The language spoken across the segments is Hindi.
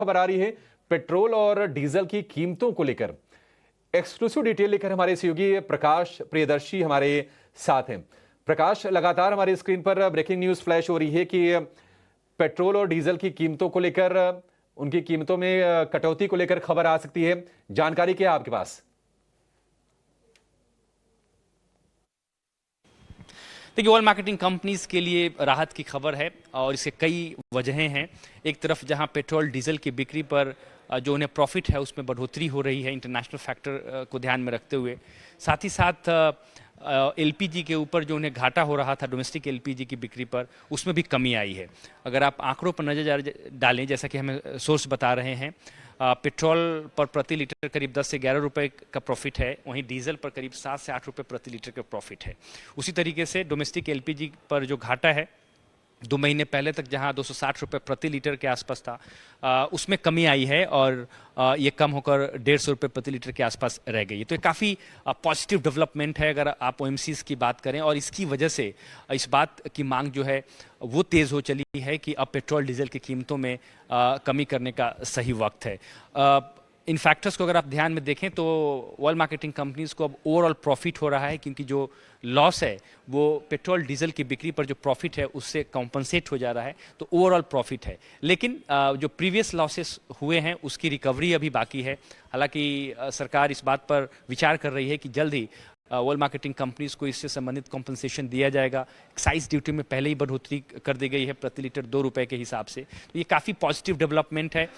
खबर आ रही है पेट्रोल और डीजल की कीमतों को लेकर। एक्सक्लूसिव डिटेल लेकर हमारे सहयोगी प्रकाश प्रियदर्शी हमारे साथ हैं। प्रकाश, लगातार हमारी स्क्रीन पर ब्रेकिंग न्यूज फ्लैश हो रही है कि पेट्रोल और डीजल की कीमतों को लेकर, उनकी कीमतों में कटौती को लेकर खबर आ सकती है। जानकारी क्या है आपके पास? देखिए, ऑयल मार्केटिंग कंपनीज के लिए राहत की खबर है और इसके कई वजहें हैं। एक तरफ जहां पेट्रोल डीजल की बिक्री पर जो उन्हें प्रॉफिट है उसमें बढ़ोतरी हो रही है इंटरनेशनल फैक्टर को ध्यान में रखते हुए, साथ ही साथ एलपीजी के ऊपर जो उन्हें घाटा हो रहा था डोमेस्टिक एलपीजी की बिक्री पर, उसमें भी कमी आई है। अगर आप आंकड़ों पर नजर डालें, जैसा कि हमें सोर्स बता रहे हैं, पेट्रोल पर प्रति लीटर करीब 10 से 11 रुपए का प्रॉफिट है, वहीं डीजल पर करीब 7 से 8 रुपए प्रति लीटर का प्रॉफिट है। उसी तरीके से डोमेस्टिक एलपीजी पर जो घाटा है 2 महीने पहले तक जहां 260 रुपए प्रति लीटर के आसपास था, उसमें कमी आई है और ये कम होकर 150 रुपए प्रति लीटर के आसपास रह गई है। तो ये काफ़ी पॉजिटिव डेवलपमेंट है अगर आप ओएमसीज की बात करें, और इसकी वजह से इस बात की मांग जो है वो तेज़ हो चली है कि अब पेट्रोल डीजल की कीमतों में कमी करने का सही वक्त है। इन फैक्टर्स को अगर आप ध्यान में देखें तो ऑयल मार्केटिंग कंपनीज को अब ओवरऑल प्रॉफिट हो रहा है, क्योंकि जो लॉस है वो पेट्रोल डीजल की बिक्री पर जो प्रॉफिट है उससे कॉम्पनसेट हो जा रहा है, तो ओवरऑल प्रॉफिट है। लेकिन जो प्रीवियस लॉसेस हुए हैं उसकी रिकवरी अभी बाकी है। हालांकि सरकार इस बात पर विचार कर रही है कि जल्द ही ऑयल मार्केटिंग कंपनीज को इससे संबंधित कॉम्पनसेशन दिया जाएगा। एक्साइज ड्यूटी में पहले ही बढ़ोतरी कर दी गई है प्रति लीटर 2 रुपए के हिसाब से, तो ये काफ़ी पॉजिटिव डेवलपमेंट है।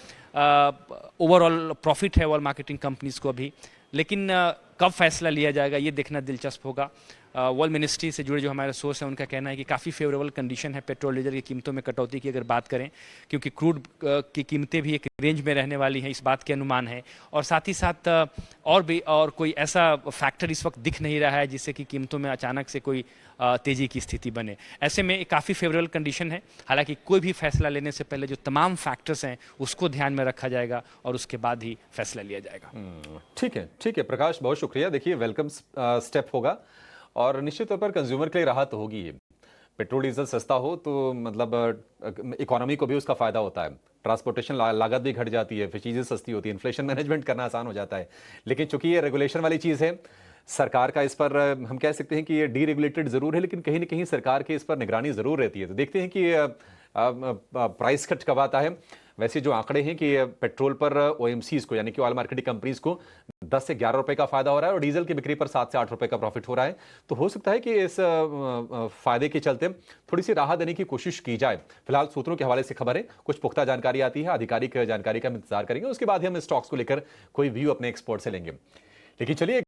ओवरऑल प्रॉफिट है ऑयल मार्केटिंग कंपनीज को अभी, लेकिन कब फैसला लिया जाएगा ये देखना दिलचस्प होगा। ऑयल मिनिस्ट्री से जुड़े जो हमारे सोर्स हैं उनका कहना है कि काफ़ी फेवरेबल कंडीशन है पेट्रोल डीजल की कीमतों में कटौती की अगर बात करें, क्योंकि क्रूड की कीमतें भी एक रेंज में रहने वाली हैं, इस बात के अनुमान है। और साथ ही साथ और कोई ऐसा फैक्टर इस वक्त दिख नहीं रहा है जिससे कि कीमतों में अचानक से कोई तेजी की स्थिति बने। ऐसे में काफ़ी फेवरेबल कंडीशन है। हालांकि कोई भी फैसला लेने से पहले जो तमाम फैक्टर्स हैं उसको ध्यान में रखा जाएगा और उसके बाद ही फैसला लिया जाएगा। ठीक है प्रकाश, बहुत शुक्रिया। देखिए, वेलकम स्टेप होगा और निश्चित तौर पर कंज्यूमर के लिए राहत तो होगी। ये पेट्रोल डीजल सस्ता हो तो मतलब इकोनॉमी को भी उसका फायदा होता है। ट्रांसपोर्टेशन लागत भी घट जाती है, फिर चीज़ें सस्ती होती है, इन्फ्लेशन मैनेजमेंट करना आसान हो जाता है। लेकिन चूंकि ये रेगुलेशन वाली चीज़ है, सरकार का इस पर हम कह सकते हैं कि ये डीरेगुलेटेड जरूर है, लेकिन कहीं ना कहीं सरकार की इस पर निगरानी जरूर रहती है। तो देखते हैं कि प्राइस कट कब आता है। वैसे जो आंकड़े हैं कि पेट्रोल पर ओएमसीज को, यानी कि ऑयल मार्केटिंग कंपनीज को 10 से 11 रुपए का फायदा हो रहा है और डीजल की बिक्री पर 7 से 8 रुपए का प्रॉफिट हो रहा है। तो हो सकता है कि इस फायदे के चलते थोड़ी सी राहत देने की कोशिश की जाए। फिलहाल सूत्रों के हवाले से खबर है, कुछ पुख्ता जानकारी आती है, आधिकारिक जानकारी का हम इंतजार करेंगे, उसके बाद ही हम स्टॉक्स को लेकर कोई व्यू अपने एक्सपर्ट से लेंगे। लेकिन चलिए